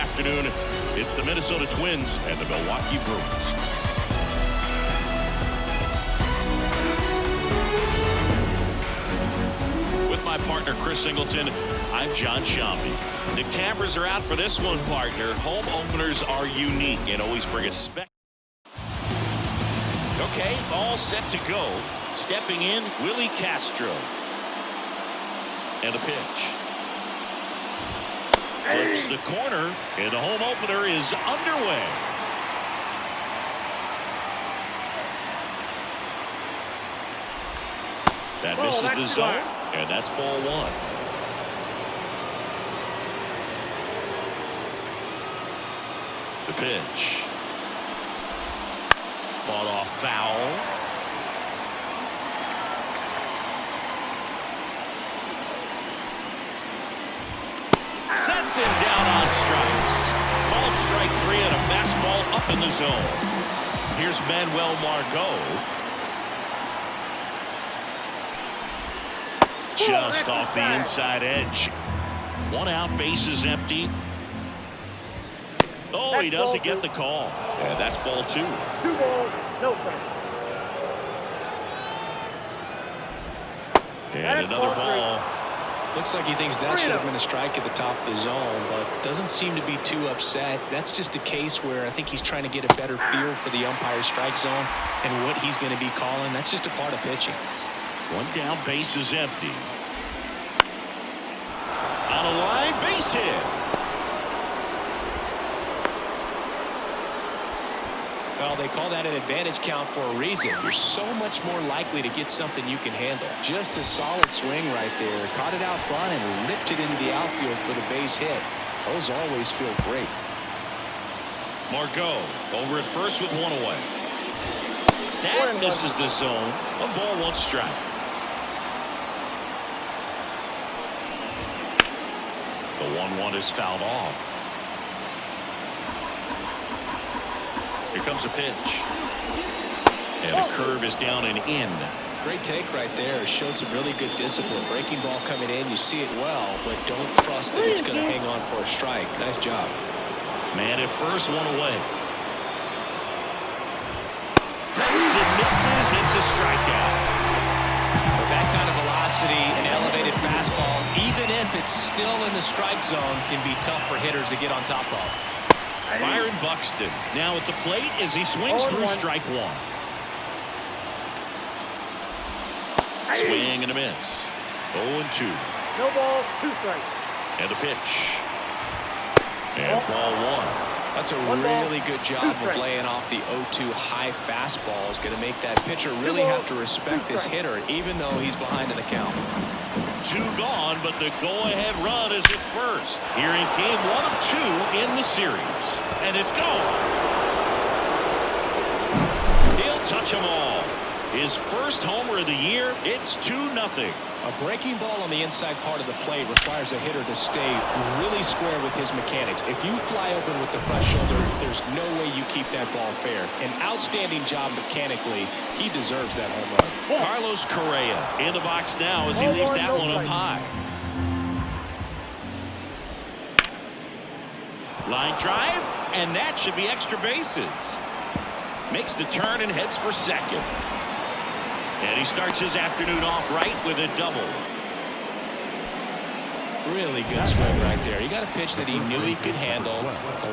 Afternoon, it's the Minnesota Twins and the Milwaukee Brewers. With my partner Chris Singleton, I'm John Shambi. The cameras are out for this one, partner. Home openers are unique and always bring a spec. Okay, all set to go. Stepping in, Willie Castro. And a pitch. Flips the corner, and the home opener is underway. That misses the zone, and that's ball one. The pitch. Fought off foul. Sets him down on strikes. Called strike three and a fastball up in the zone. Here's Manuel Margot. Just off the inside edge. One out, bases empty. Oh, he doesn't get the call. And that's ball two. 2 balls, no strikes. And another ball. Looks like he thinks that should have been a strike at the top of the zone, but doesn't seem to be too upset. That's just a case where I think he's trying to get a better feel for the umpire's strike zone and what he's going to be calling. That's just a part of pitching. One down, base is empty. On a line, base hit. Well, they call that an advantage count for a reason. You're so much more likely to get something you can handle. Just a solid swing right there. Caught it out front and lifted into the outfield for the base hit. Those always feel great. Margot over at first with one away. That misses the zone. 1 ball, 1 strike. The 1-1 is fouled off. Here comes a pitch. And a curve is down and in. Great take right there. Showed some really good discipline. Breaking ball coming in. You see it well, but don't trust that it's going to hang on for a strike. Nice job. Man at first, 1 away. Cuts and misses. It's a strikeout. With that kind of velocity, an elevated fastball, even if it's still in the strike zone, can be tough for hitters to get on top of. Byron Buxton now at the plate as he swings through strike 1. Swing and a miss. 0-2. No ball, 2 strikes. And a pitch. And ball 1. That's a really good job of laying off the 0-2 high fastball. Is going to make that pitcher really have to respect this hitter, even though he's behind in the count. 2 gone, but the go-ahead run is at first. Here in game 1 of 2 in the series. And it's gone. He'll touch them all. His first homer of the year. It's 2-0. A breaking ball on the inside part of the plate requires a hitter to stay really square with his mechanics. If you fly open with the front shoulder, there's no way you keep that ball fair. An outstanding job mechanically. He deserves that home run. Carlos Correa in the box now as he leaves that one up high. Line drive, and that should be extra bases. Makes the turn and heads for second. And he starts his afternoon off right with a double. Really good swing right there. He got a pitch that he knew he could handle,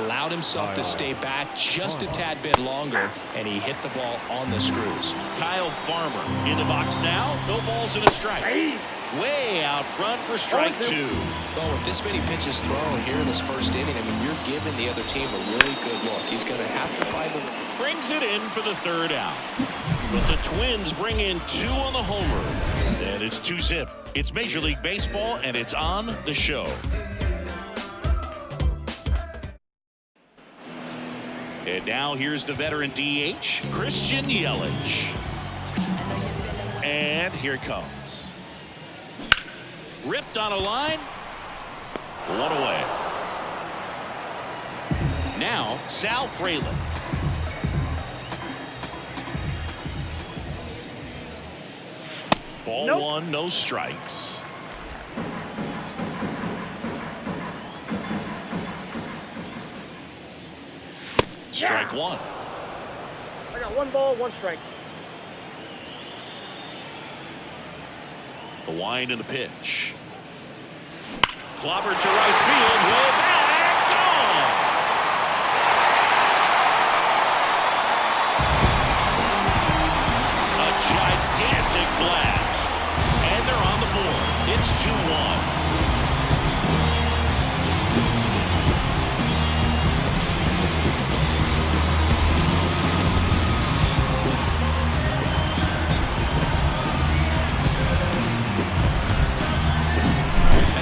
allowed himself to stay back just a tad bit longer, and he hit the ball on the screws. Kyle Farmer in the box now. No balls and a strike. Way out front for strike 2. Well, with this many pitches thrown here in this first inning, I mean, you're giving the other team a really good look. He's going to have to find the... Brings it in for the 3rd out. But the Twins bring in 2 on the homer. And it's 2-zip. It's Major League Baseball, and it's on the show. And now here's the veteran DH, Christian Yelich. And here it comes. Ripped on a line. 1 away. Now, Sal Frelick. Ball 1, no strikes. strike one. I got 1 ball, 1 strike. The wind and the pitch. Clobber to right field, way back, gone. A gigantic blast, and they're on the board. It's 2-1.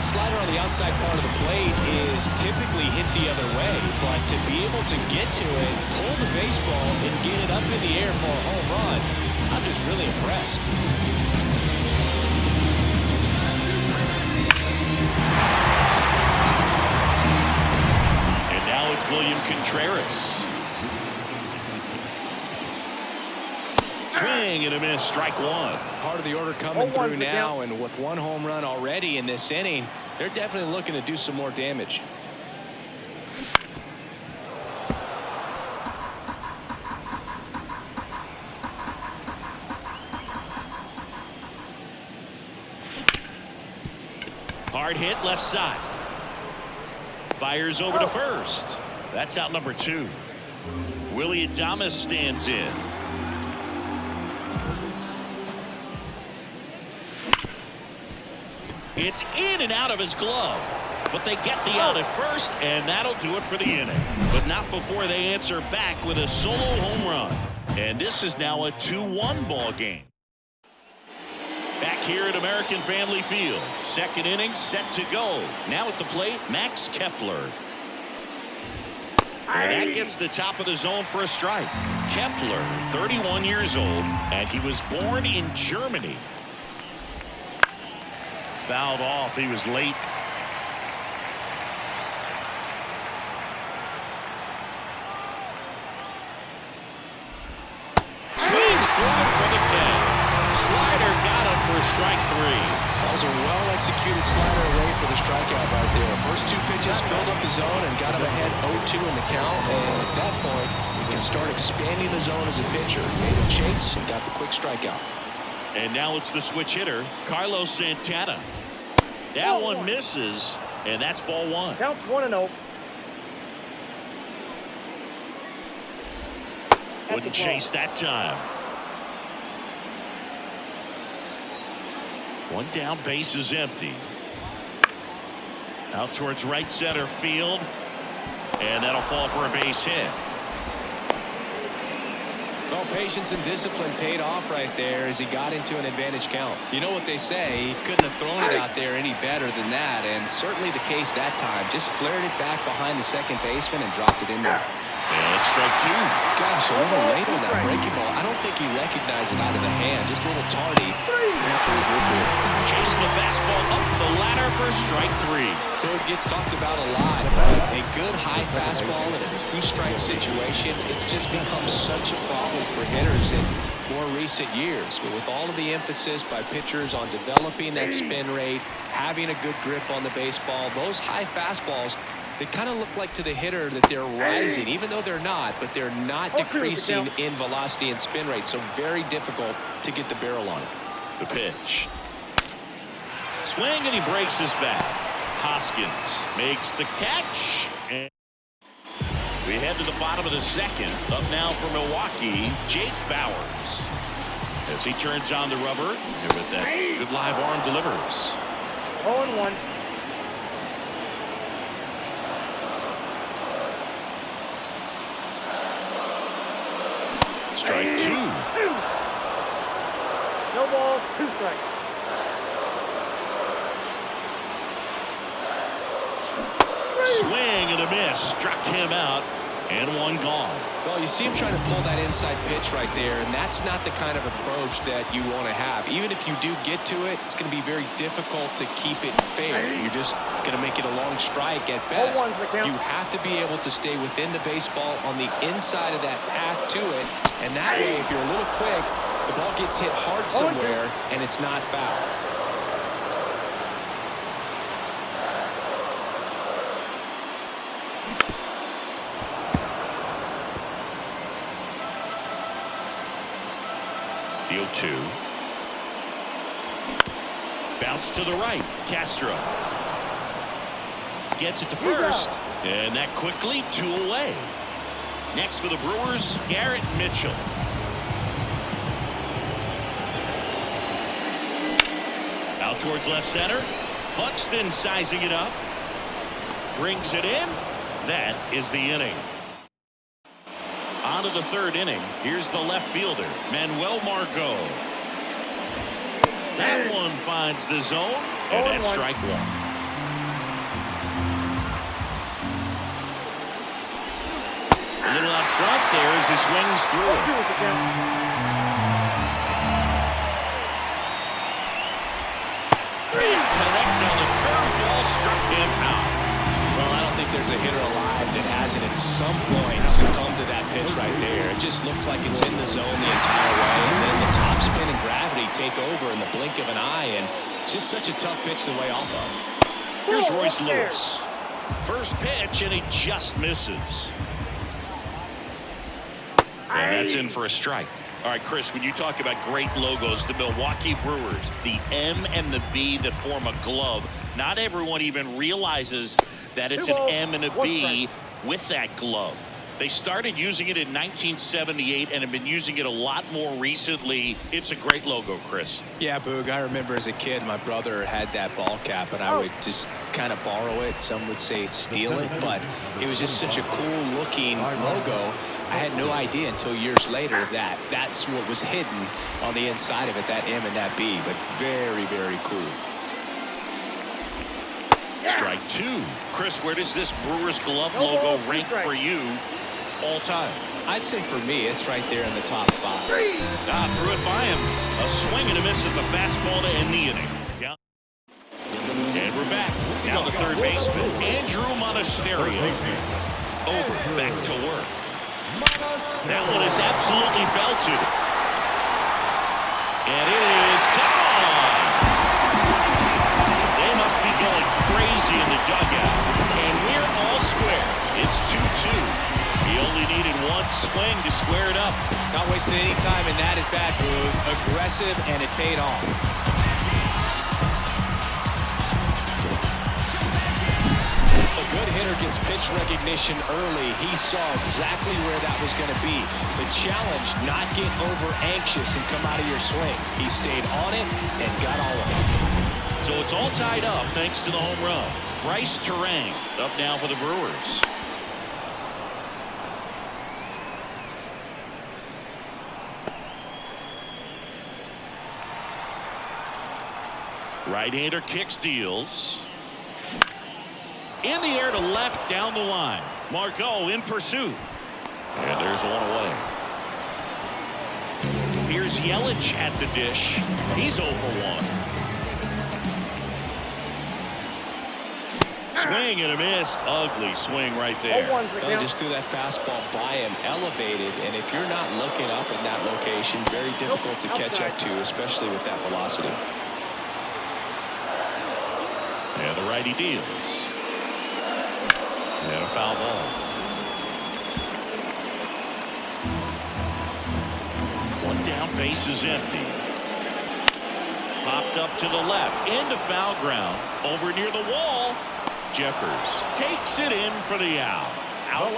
Slider on the outside part of the plate is typically hit the other way, but to be able to get to it, pull the baseball, and get it up in the air for a home run, I'm just really impressed. And now it's William Contreras. Swing and a miss, strike one. Part of the order coming through now, and with 1 home run already in this inning, they're definitely looking to do some more damage. Hard hit left side. Fires over to first. That's out number 2. Willie Adames stands in. It's in and out of his glove, but they get the out at first, and that'll do it for the inning. But not before they answer back with a solo home run. And this is now a 2-1 ball game. Back here at American Family Field, second inning set to go. Now at the plate, Max Kepler. And that gets the top of the zone for a strike. Kepler, 31 years old, and he was born in Germany. Fouled off. He was late. Swings through for the catch. Slider got him for strike 3. That was a well-executed slider away for the strikeout right there. First 2 pitches filled up the zone and got him ahead 0-2 in the count. And at that point, you can start expanding the zone as a pitcher. Made a chase and got the quick strikeout. And now it's the switch hitter, Carlos Santana. That one misses, and that's ball 1. Counts 1-0. Wouldn't chase that time. 1 down, base is empty. Out towards right center field, and that'll fall for a base hit. Well, patience and discipline paid off right there as he got into an advantage count. You know what they say, he couldn't have thrown it out there any better than that, and certainly the case that time. Just flared it back behind the second baseman and dropped it in there. And it's strike 2. Gosh, a little late on that breaking ball. I don't think he recognized it out of the hand. Just a little tardy. Chasing the fastball up the ladder for strike 3. It gets talked about a lot. A good high fastball in a 2-strike situation, it's just become such a problem for hitters in more recent years. But with all of the emphasis by pitchers on developing that spin rate, having a good grip on the baseball, those high fastballs, they kind of look like to the hitter that they're rising, even though they're not, but they're not decreasing in velocity and spin rate. So very difficult to get the barrel on it. The pitch. Swing, and he breaks his bat. Hoskins makes the catch. And we head to the bottom of the second. Up now for Milwaukee, Jake Bauers. As he turns on the rubber, and with that good live arm delivers. 0-1. Strike 2. No ball, 2 strikes. Swing and a miss. Struck him out. And 1 gone. Well, you see him trying to pull that inside pitch right there, and that's not the kind of approach that you want to have. Even if you do get to it, it's going to be very difficult to keep it fair. You're just going to make it a long strike at best. You have to be able to stay within the baseball on the inside of that path to it, and that way, if you're a little quick, the ball gets hit hard somewhere, and it's not foul. The 0-2. Bounce to the right. Castro gets it to first, and that quickly 2 away. Next for the Brewers, Garrett Mitchell. Out towards left center. Buxton sizing it up. Brings it in. That is the inning. On to the 3rd inning. Here's the left fielder, Manuel Margot. That one finds the zone, and that's strike 1. A little out front there as he swings through it. Big connect on the curveball, struck him out. Well, I don't think there's a hitter alive that hasn't at some point succumbed to that pitch right there. It just looks like it's in the zone the entire way, and then the top spin and gravity take over in the blink of an eye, and it's just such a tough pitch to lay off of. Here's Royce Lewis. First pitch, and he just misses. And that's in for a strike. All right, Chris, when you talk about great logos, the Milwaukee Brewers, the M and the B that form a glove, not everyone even realizes that it's an M and a B with that glove. They started using it in 1978 and have been using it a lot more recently. It's a great logo, Chris. Yeah, Boog, I remember as a kid, my brother had that ball cap, and I would just kind of borrow it. Some would say steal it, but it was just such a cool-looking logo. I had no idea until years later that that's what was hidden on the inside of it, that M and that B, but very, very cool. Strike 2. Chris, where does this Brewers glove logo rank for you all time? I'd say for me, it's right there in the top 5. Threw it by him. A swing and a miss at the fastball to end the inning. Yeah. And we're back. Now the 3rd baseman, Andrew Monasterio. Over, back to work. That one is absolutely belted. And it is gone. They must be going crazy in the dugout. And we're all square. It's 2-2. He only needed one swing to square it up. Not wasting any time in that at bat, Boog. Aggressive, and it paid off. A good hitter gets pitch recognition early. He saw exactly where that was going to be. The challenge, not get over anxious and come out of your swing. He stayed on it and got all of it. So it's all tied up thanks to the home run. Bryce Terang up now for the Brewers. Right-hander kicks, deals. In the air to left, down the line. Margot in pursuit. And there's one away. Here's Yelich at the dish. He's 0 for 1. Swing and a miss. Ugly swing right there. Well, just threw that fastball by him, elevated, and if you're not looking up in that location, very difficult to catch up to, especially with that velocity. And the righty deals. And a foul ball. One down, base is empty. Popped up to the left, into foul ground, over near the wall. Jeffers takes it in for the out. Out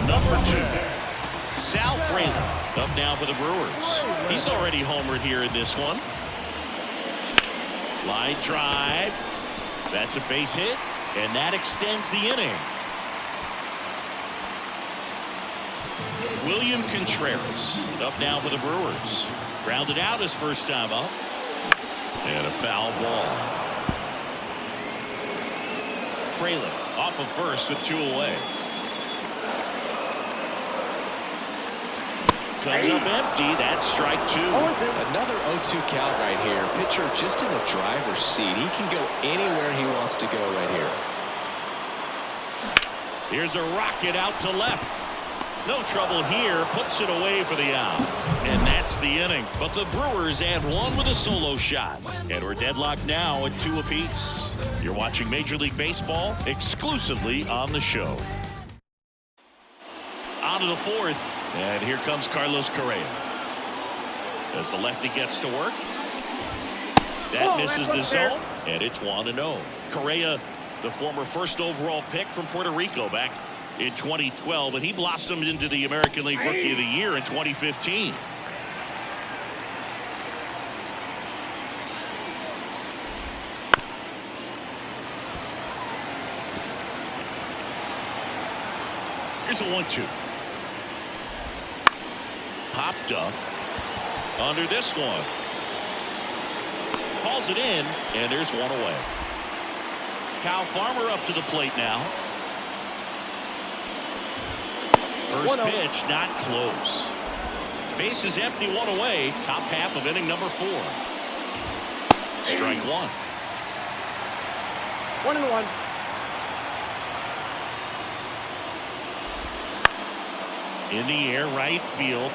number 2. Sal Fraley up now for the Brewers. He's already homered here in this one. Line drive. That's a base hit, and that extends the inning. William Contreras up now for the Brewers. Grounded out his first time up. And a foul ball. Fraley off of first with 2 away. Comes up empty. That's strike 2. Another 0-2 count right here. Pitcher just in the driver's seat. He can go anywhere he wants to go right here. Here's a rocket out to left. No trouble here. Puts it away for the out. And that's the inning. But the Brewers add one with a solo shot. And we're deadlocked now at 2 apiece. You're watching Major League Baseball exclusively on the show. On to the 4th. And here comes Carlos Correa. as the lefty gets to work. That misses the zone, and it's 1-0. Correa, the former first overall pick from Puerto Rico back in 2012, and he blossomed into the American League Rookie of the Year in 2015. Here's a 1-2. Popped up under this one. Calls it in, and there's one away. Kyle Farmer up to the plate now. First pitch, not close. Base is empty, one away. Top half of inning number 4. Strike one. 1-1. In the air, right field.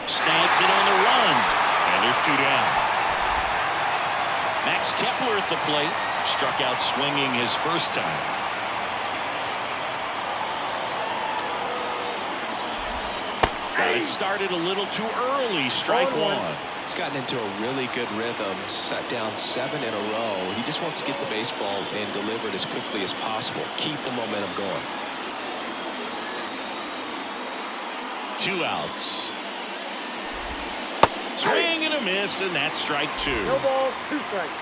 Snags it on the run. And there's 2 down. Max Kepler at the plate. Struck out swinging his first time. Got it started a little too early. Strike one. He's gotten into a really good rhythm. Set down 7 in a row. He just wants to get the baseball and deliver it as quickly as possible. Keep the momentum going. 2 outs. Swing and a miss, and that's strike 2. No balls, 2 strikes.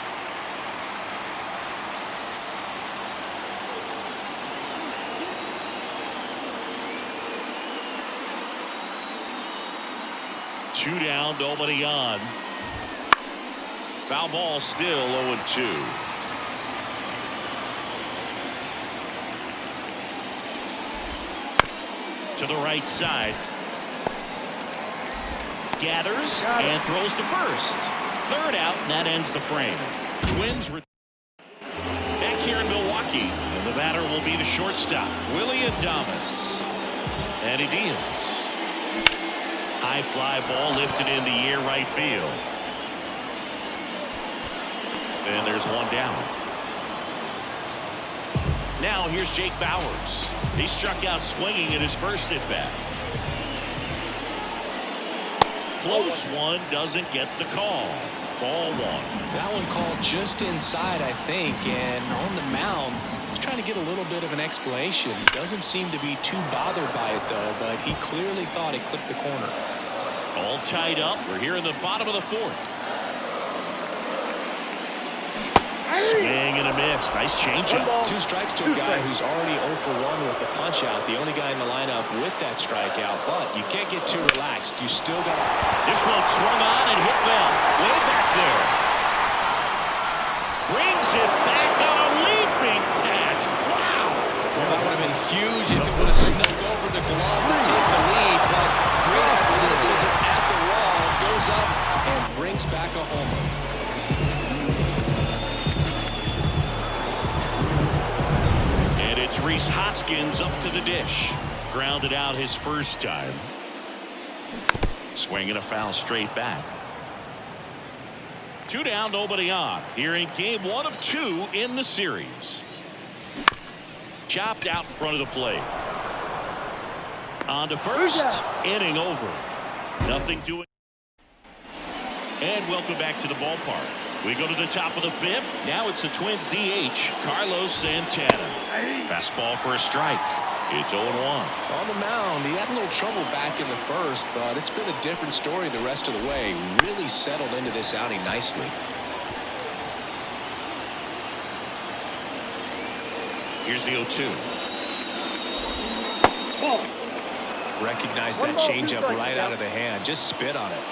Two down, nobody on. Foul ball still 0-2. To the right side. Gathers and throws to first. 3rd out, and that ends the frame. Twins back here in Milwaukee, and the batter will be the shortstop, Willie Adames. And he deals. High fly ball lifted in the air, right field. And there's 1 down. Now here's Jake Bauers. He struck out swinging in his first at bat. Close one, doesn't get the call. Ball 1. That one called just inside, I think, and on the mound, he's trying to get a little bit of an explanation. Doesn't seem to be too bothered by it, though, but he clearly thought it clipped the corner. All tied up. We're here in the bottom of the 4th. Swing and a miss. Nice changeup. 2 strikes to a guy who's already 0 for 1 with the punch out. The only guy in the lineup with that strikeout, but you can't get too relaxed. You still got. This one swung on and hit well. Way back there. Brings it back on a leaping catch. Wow. Well, that would have been huge if it would have snuck over the glove to take the lead, but great athleticism at the wall, goes up and brings back a homer. And it's Rhys Hoskins up to the dish. Grounded out his first time. Swinging a foul straight back. 2 down, nobody on. Here in game 1 of 2 in the series. Chopped out in front of the plate. On to first. Inning over. Nothing doing. And welcome back to the ballpark. We go to the top of the 5th. Now it's the Twins DH, Carlos Santana. Fastball for a strike. It's 0-1. On the mound, he had a little trouble back in the first, but it's been a different story the rest of the way. Really settled into this outing nicely. Here's the 0-2. Recognize that changeup right out of the hand. Just spit on it.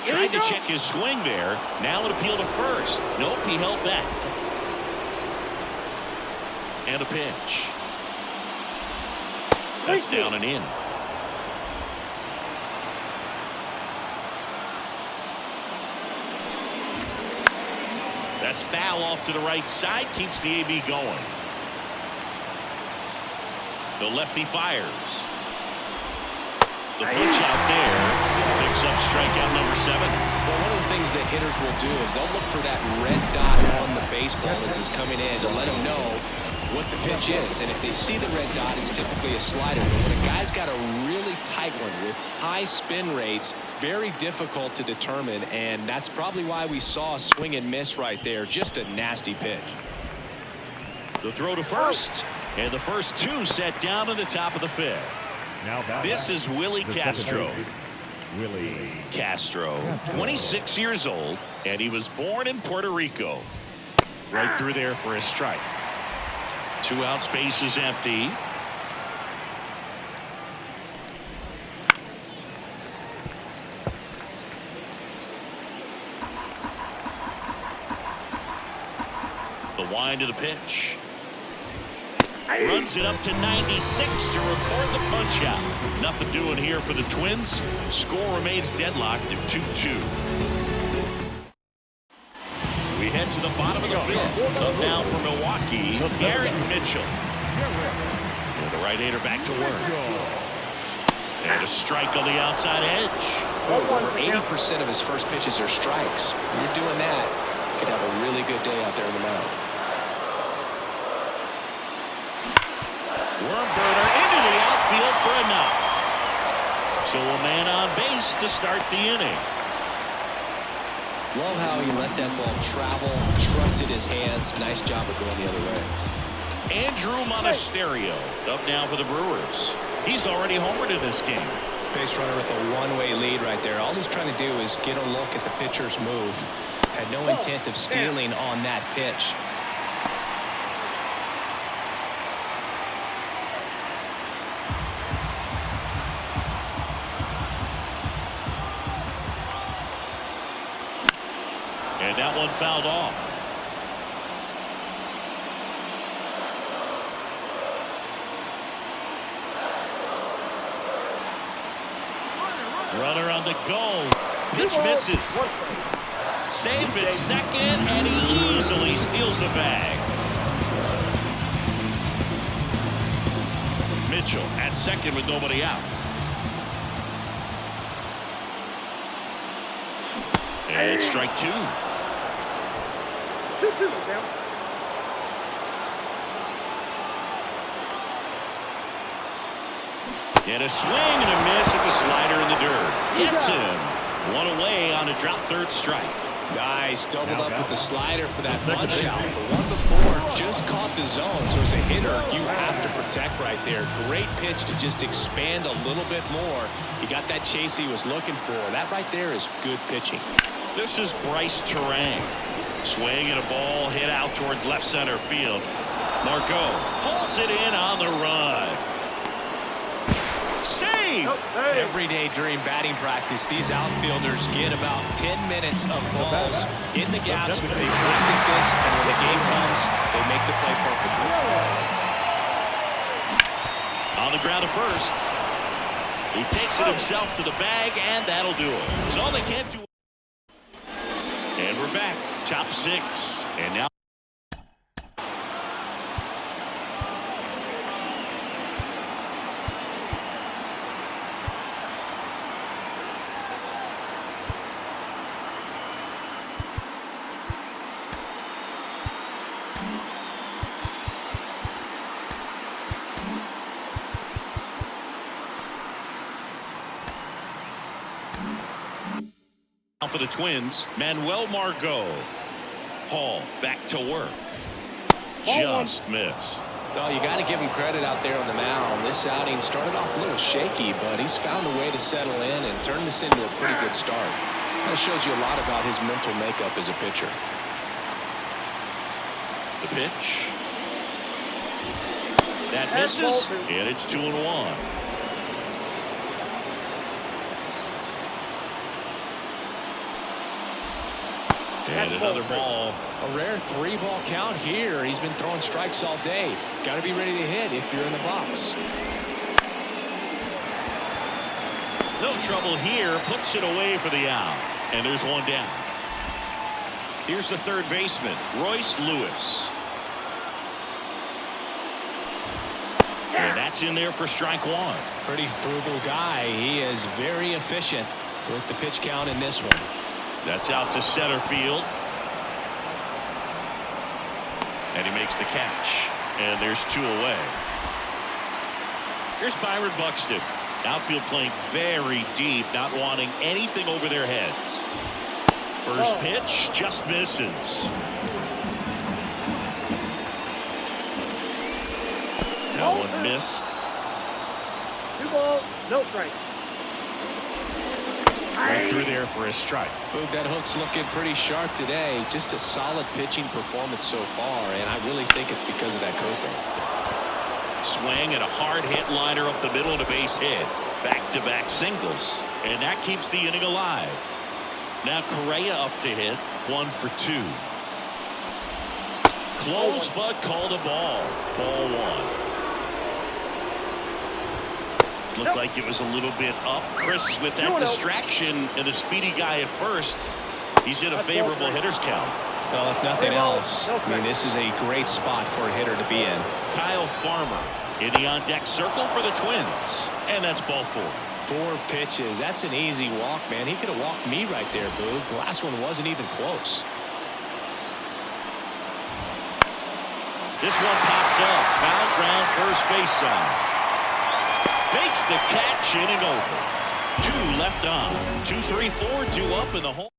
Tried to check his swing there. Now an appeal to first. Nope, he held back. And a pitch. That's down and in. That's foul off to the right side. Keeps the AB going. The lefty fires. The pitch out there. Picks up strikeout number 7. Well, one of the things that hitters will do is they'll look for that red dot on the baseball as it's coming in to let them know what the pitch is. And if they see the red dot, it's typically a slider. But when a guy's got a really tight one with high spin rates, very difficult to determine. And that's probably why we saw a swing and miss right there. Just a nasty pitch. The throw to first. And the first two set down in the top of the fifth. This is Willie Castro. Willie Castro, 26 years old, and he was born in Puerto Rico. Right through there for a strike. 2 out, space is empty. The wind of the pitch. Runs it up to 96 to record the punch out. Nothing doing here for the Twins. Score remains deadlocked at 2-2. We head to the bottom of the fifth. Up now for Milwaukee, Garrett Mitchell. And the right-hander back to work. And a strike on the outside edge. Over 80% of his first pitches are strikes. When you're doing that, you could have a really good day out there in the mound. Worm burner into the outfield for a knock. So a man on base to start the inning. Love how he let that ball travel, trusted his hands. Nice job of going the other way. Andrew Monasterio up now for the Brewers. He's already homered in this game. Base runner with a one-way lead right there. All he's trying to do is get a look at the pitcher's move. Had no intent of stealing on that pitch. And that one fouled off. Runner on the go. Pitch misses. Safe at second, and he easily steals the bag. Mitchell at second with nobody out. And it's strike 2. And a swing and a miss at the slider in the dirt. Gets him. One away on a drop third strike. Nice. Doubled up with the slider for that punch out. The one before just caught the zone. So as a hitter, you have to protect right there. Great pitch to just expand a little bit more. He got that chase he was looking for. That right there is good pitching. This is Bryce Terang. Swing and a ball hit out towards left center field. Margot pulls it in on the run. Save! Every day during batting practice, these outfielders get about 10 minutes of balls in the gaps. They practice this, and when the game comes, they make the play perfectly. On the ground at first. He takes it himself to the bag, and that'll do it. It's all they can't do. And we're back. Top 6. And now. For the Twins, Manuel Margot. Hall back to work. Just missed. Well, you got to give him credit out there on the mound. This outing started off a little shaky, but he's found a way to settle in and turn this into a pretty good start. That shows you a lot about his mental makeup as a pitcher. The pitch. That misses, and it's 2-1. And another ball. A rare 3-ball count here. He's been throwing strikes all day. Got to be ready to hit if you're in the box. No trouble here. Puts it away for the out. And there's one down. Here's the third baseman, Royce Lewis. And that's in there for strike 1. Pretty frugal guy. He is very efficient with the pitch count in this one. That's out to center field. And he makes the catch. and there's 2 away. Here's Byron Buxton. Outfield playing very deep, not wanting anything over their heads. First pitch just misses. That one missed. 2 balls, no strike. Right through there for a strike. Boog, that hook's looking pretty sharp today. Just a solid pitching performance so far, and I really think it's because of that curveball. Swing and a hard hit liner up the middle and a base hit. Back-to-back singles, and that keeps the inning alive. Now Correa up to hit, 1 for 2. Close, but called a ball. Ball 1. Looked like it was a little bit up. Chris with that distraction and a speedy guy at first. He's in a favorable hitter's count. Well, if nothing else, I mean, this is a great spot for a hitter to be in. Kyle Farmer in the on-deck circle for the Twins. And that's ball 4. 4 pitches. That's an easy walk, man. He could have walked me right there, Boog. The last one wasn't even close. This one popped up. Foul ground first base side. Makes the catch, inning over. 2 left on. 2-3-4, 2 up in the hole.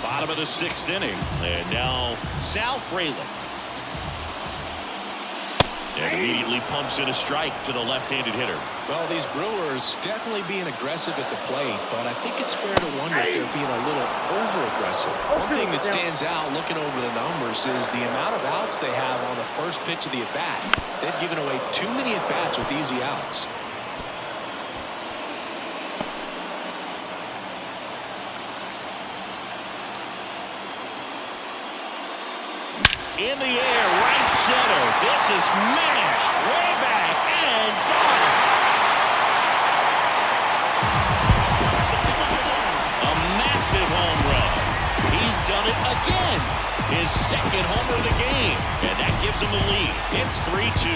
Bottom of the 6th inning. And now Sal Frelick. And immediately pumps in a strike to the left-handed hitter. Well, these Brewers definitely being aggressive at the plate, but I think it's fair to wonder if they're being a little over-aggressive. One thing that stands out looking over the numbers is the amount of outs they have on the first pitch of the at-bat. They've given away too many at-bats with easy outs. In the air, right center. This is mashed way back and gone. A massive home run. He's done it again. His 2nd homer of the game. And that gives him the lead. It's 3-2.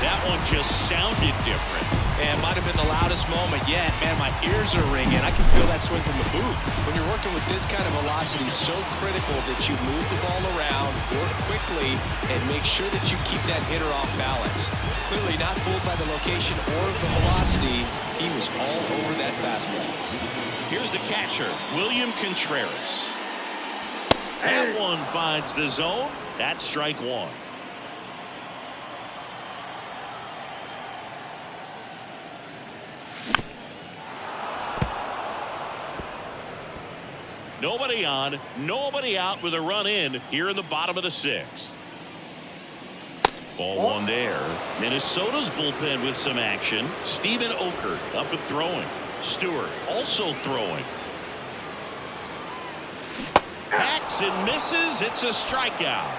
That one just sounded different. And might have been the loudest moment yet. Man, my ears are ringing. I can feel that swing from the booth. When you're working with this kind of velocity, so critical that you move the ball around, work quickly, and make sure that you keep that hitter off balance. Clearly not fooled by the location or the velocity. He was all over that fastball. Here's the catcher, William Contreras. That one finds the zone. That's strike 1. Nobody on, nobody out with a run in here in the bottom of the 6th. Ball 1 there. Minnesota's bullpen with some action. Steven Okert up and throwing. Stewart also throwing. Hacks and misses. It's a strikeout.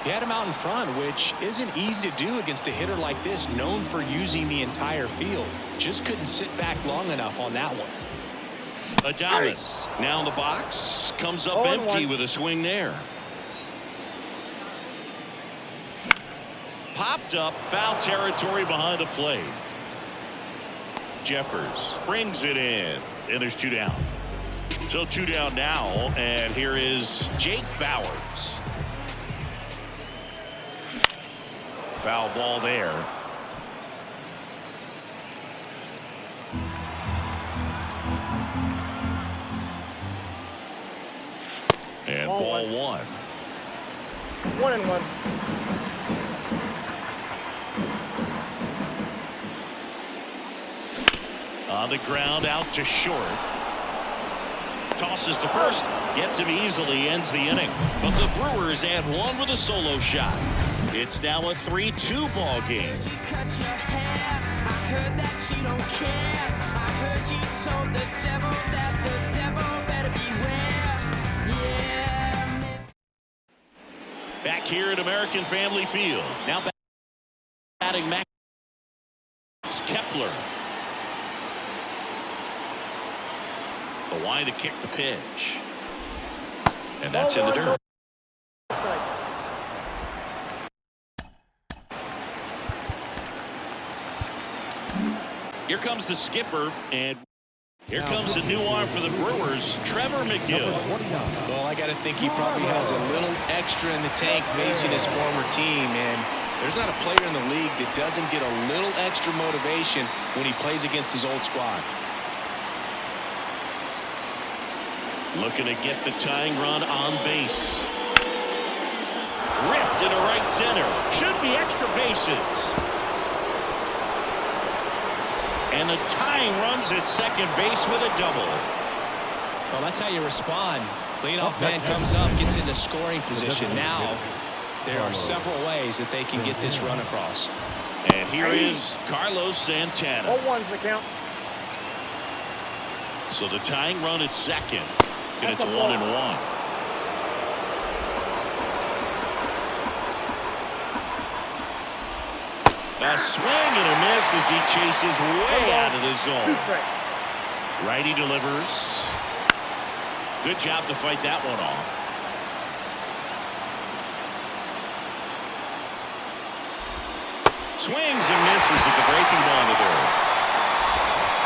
He had him out in front, which isn't easy to do against a hitter like this, known for using the entire field. Just couldn't sit back long enough on that one. Adames now in the box, comes up empty with a swing there. Popped up, foul territory behind the plate. Jeffers brings it in, and there's 2 down. So 2 down now, and here is Jake Bowers. Foul ball there. And ball 1. 1-1. On the ground, out to short. Tosses to first, gets him easily, ends the inning. But the Brewers add 1 with a solo shot. It's now a 3-2 ball game. Back here at American Family Field. Now batting Max Kepler. The line to kick the pitch. And that's in the dirt. Here comes the skipper, and Here comes the new arm for the Brewers, Trevor McGill. Well, I got to think he probably has a little extra in the tank facing his former team, and there's not a player in the league that doesn't get a little extra motivation when he plays against his old squad. Looking to get the tying run on base. Ripped into right center. Should be extra bases. And the tying runs at second base with a double. Well, that's how you respond. Leadoff man comes up, gets into scoring position. Now, there are several ways that they can get this run across. And here is Carlos Santana. 0-1's the count. So the tying run at second. And it's 1-1. A swing and a miss as he chases way out of the zone. Righty delivers. Good job to fight that one off. Swings and misses at the breaking ball in the third.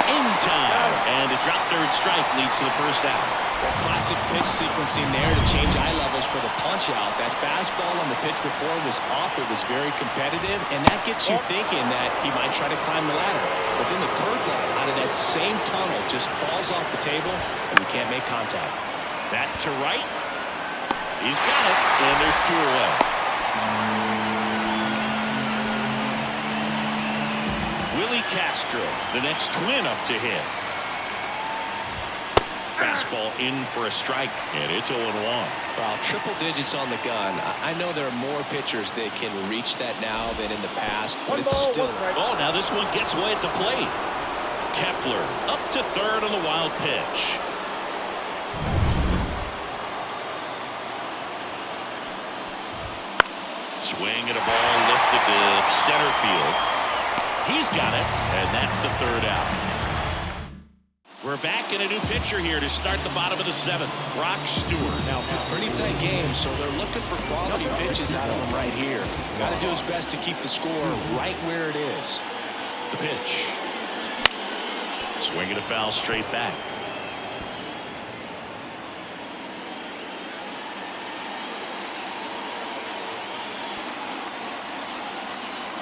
In time. And a drop third strike leads to the first out. Well, classic pitch sequencing there to change eye levels for the punch out. That fastball on the pitch before was up. It was very competitive, and that gets you thinking that he might try to climb the ladder. But then the curveball out of that same tunnel just falls off the table, and he can't make contact. That to right. He's got it, and there's two away. Willie Castro, the next twin up to hit. Fastball in for a strike, and it's 0-1. Well, triple digits on the gun. I know there are more pitchers that can reach that now than in the past, but it's still... Oh, now this one gets away at the plate. Kepler up to third on the wild pitch. Swing and a ball lifted to center field. He's got it, and that's the third out. We're back in a new pitcher here to start the bottom of the seventh. Brock Stewart. Now, pretty tight game, so they're looking for quality pitches out of him right here. Got to do his best to keep the score right where it is. The pitch. Swinging a foul straight back.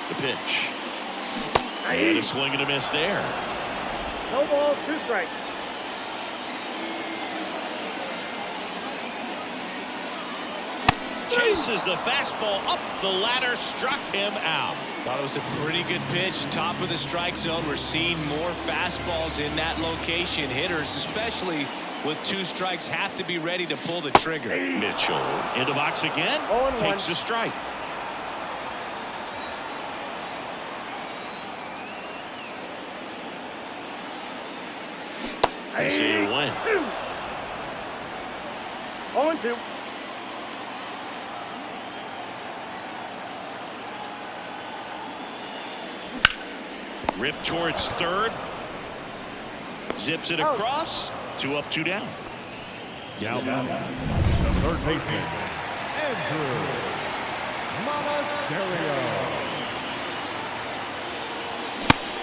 The pitch. And a swing and a miss there. No balls, 2 strikes. Chases the fastball up the ladder, struck him out. Thought it was a pretty good pitch. Top of the strike zone. We're seeing more fastballs in that location. Hitters, especially with 2 strikes, have to be ready to pull the trigger. Mitchell in the box again. Takes a strike. I say a win. 0-2. Rip towards third. Zips it across. 2 up, 2 down. Now, the third baseman, Andrew Monasterio.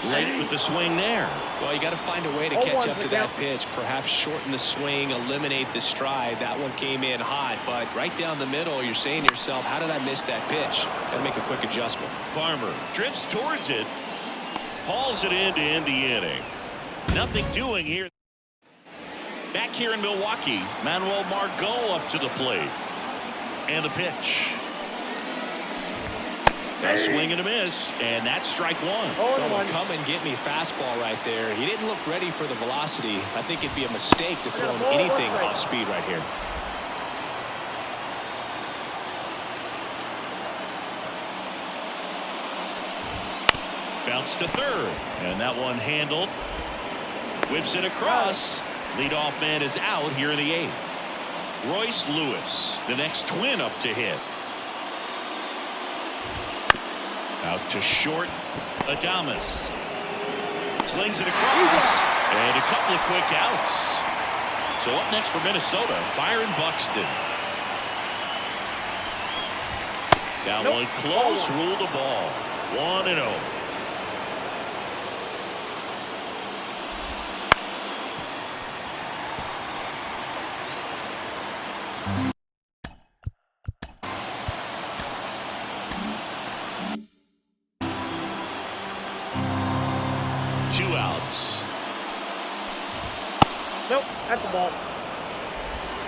Late with the swing there. Well, you got to find a way to catch up to that pitch. Perhaps shorten the swing, eliminate the stride. That one came in hot, but right down the middle, you're saying to yourself, how did I miss that pitch? Got to make a quick adjustment. Farmer drifts towards it. Hauls it in to end the inning. Nothing doing here. Back here in Milwaukee, Manuel Margot up to the plate. And the pitch. A swing and a miss, and that's strike 1. Oh, come and get me fastball right there. He didn't look ready for the velocity. I think it'd be a mistake to throw him anything off speed right here. Bounce to third, and that one handled. Whips it across. Leadoff man is out here in the 8th. Royce Lewis, the next twin up to hit. Out to short. Adames slings it across, and a couple of quick outs. So up next for Minnesota, Byron Buxton. Down one close, ruled the ball. 1-0. Nope, that's a ball.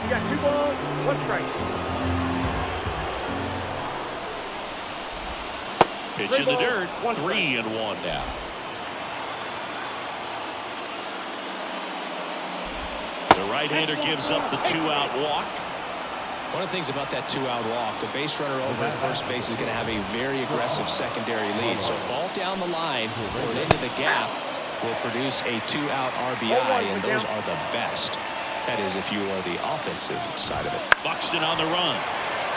You got 2 balls, 1 strike. Pitch 3 in the balls, dirt. 1 strike. 3-1 now. The right-hander gives up the 2-out walk. One of the things about that 2-out walk, the base runner over at first base is going to have a very aggressive secondary lead. So ball down the line or into the gap will produce a 2-out RBI, and those are the best. That is, if you are the offensive side of it. Buxton on the run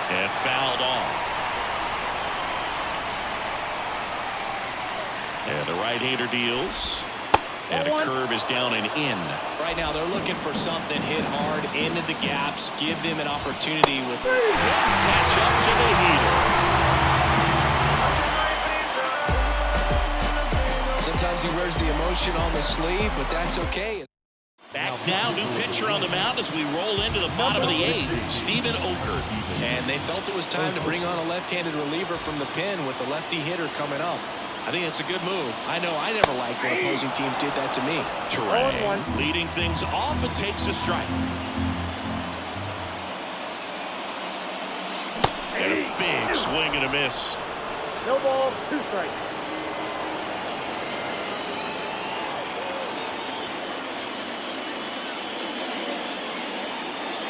and fouled off. And the right-hander deals. And a curve is down and in. Right now they're looking for something hit hard into the gaps, give them an opportunity with catch up to the heater. Sometimes he wears the emotion on the sleeve, but that's okay. Back now, new pitcher on the mound as we roll into the bottom of the 8th, Stephen Okert. And they felt it was time to bring on a left-handed reliever from the pen with the lefty hitter coming up. I think it's a good move. I know I never liked when opposing teams did that to me. Terang leading things off and takes a strike. And a big swing and a miss. No balls, 2 strikes.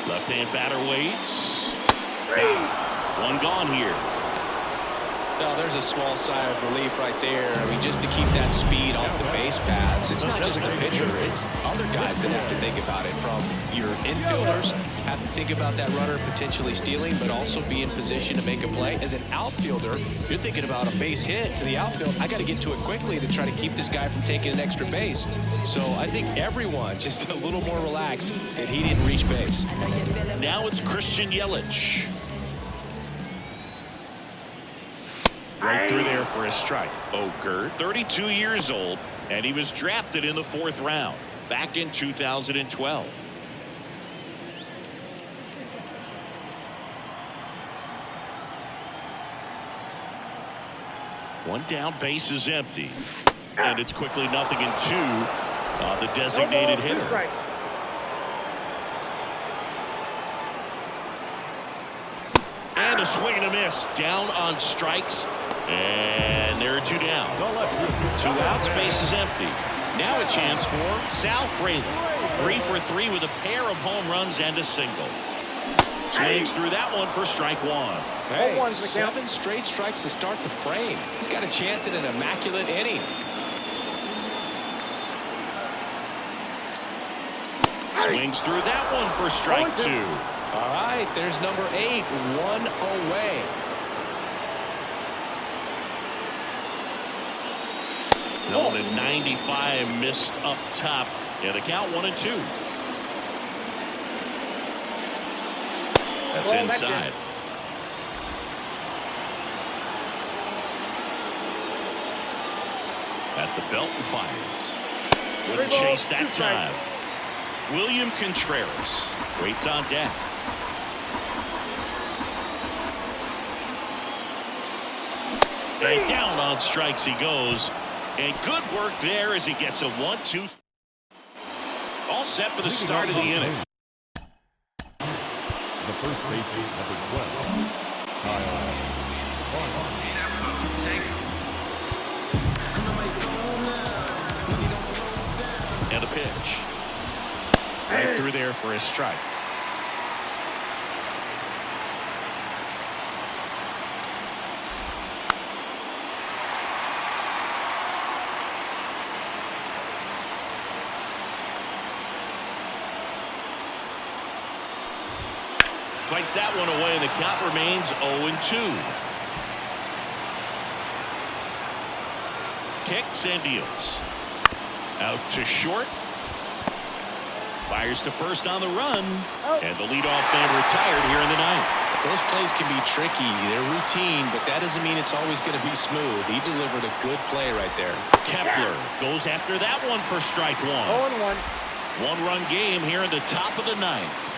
Left-hand batter waits. 1 gone here. Well, there's a small sigh of relief right there. I mean, just to keep that speed off the base paths. It's not just the pitcher. It's other guys that have to think about it. From your infielders, have to think about that runner potentially stealing, but also be in position to make a play. As an outfielder, you're thinking about a base hit to the outfield. I got to get to it quickly to try to keep this guy from taking an extra base. So I think everyone just a little more relaxed that he didn't reach base. Now it's Christian Yelich. Right through there for a strike. Okert, 32 years old, and he was drafted in the 4th round back in 2012. One down, base is empty. And it's quickly 0-2 on the designated hitter. And a swing and a miss. Down on strikes. And there are 2 down. 2 outs, base is empty. Now a chance for Sal Fraley. 3 for 3 with a pair of home runs and a single. Swings through that one for strike 1. Hey, 7 straight strikes to start the frame. He's got a chance at an immaculate inning. Swings through that one for strike 2. All right, there's number 8, 1 away. No, the 95 missed up top. And the count 1-2. That's inside. At the belt and fires. Wouldn't chase that time. William Contreras waits on deck. And down on strikes he goes. And good work there as he gets a 1-2. All set for the start of the inning. The first baseman, number 12, Kyle. And a pitch. Right through there for a strike. Fights that one away, and the count remains 0-2. Kicks and deals. Out to short. Fires to first on the run. And the leadoff man retired here in the 9th. Those plays can be tricky. They're routine, but that doesn't mean it's always going to be smooth. He delivered a good play right there. Kepler goes after that one for strike 1. 0-1. 1-run game here in the top of the 9th.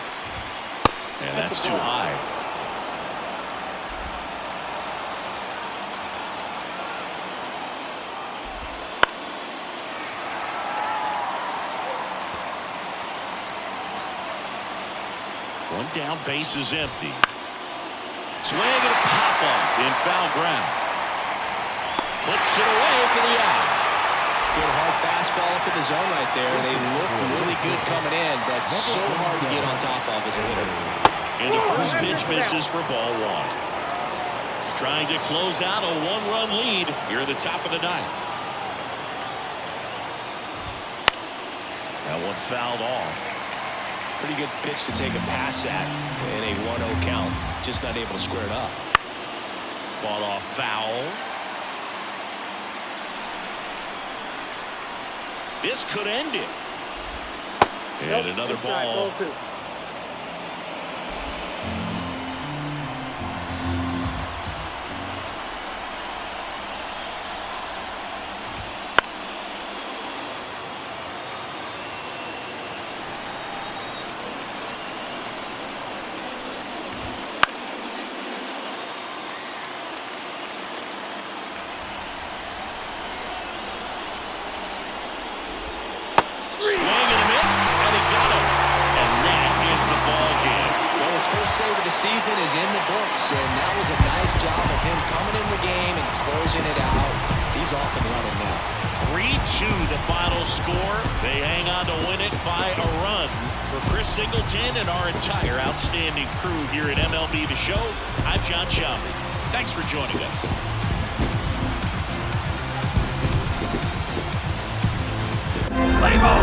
And that's too high. One down, base is empty. Swing and a pop up in foul ground. Puts it away for the out. Good hard fastball up in the zone right there. They look really good coming in, but so hard to get on top of as a hitter. And the first pitch misses for ball one. Trying to close out a one-run lead here at the top of the ninth. That one fouled off. Pretty good pitch to take a pass at in a 1-0 count. Just not able to square it up. Fought off foul. This could end it. And another ball. Save of the season is in the books, and that was a nice job of him coming in the game and closing it out. He's off and running now. 3-2 the final score. They hang on to win it by a run. For Chris Singleton and our entire outstanding crew here at MLB The Show, I'm John Shelby. Thanks for joining us. Play ball.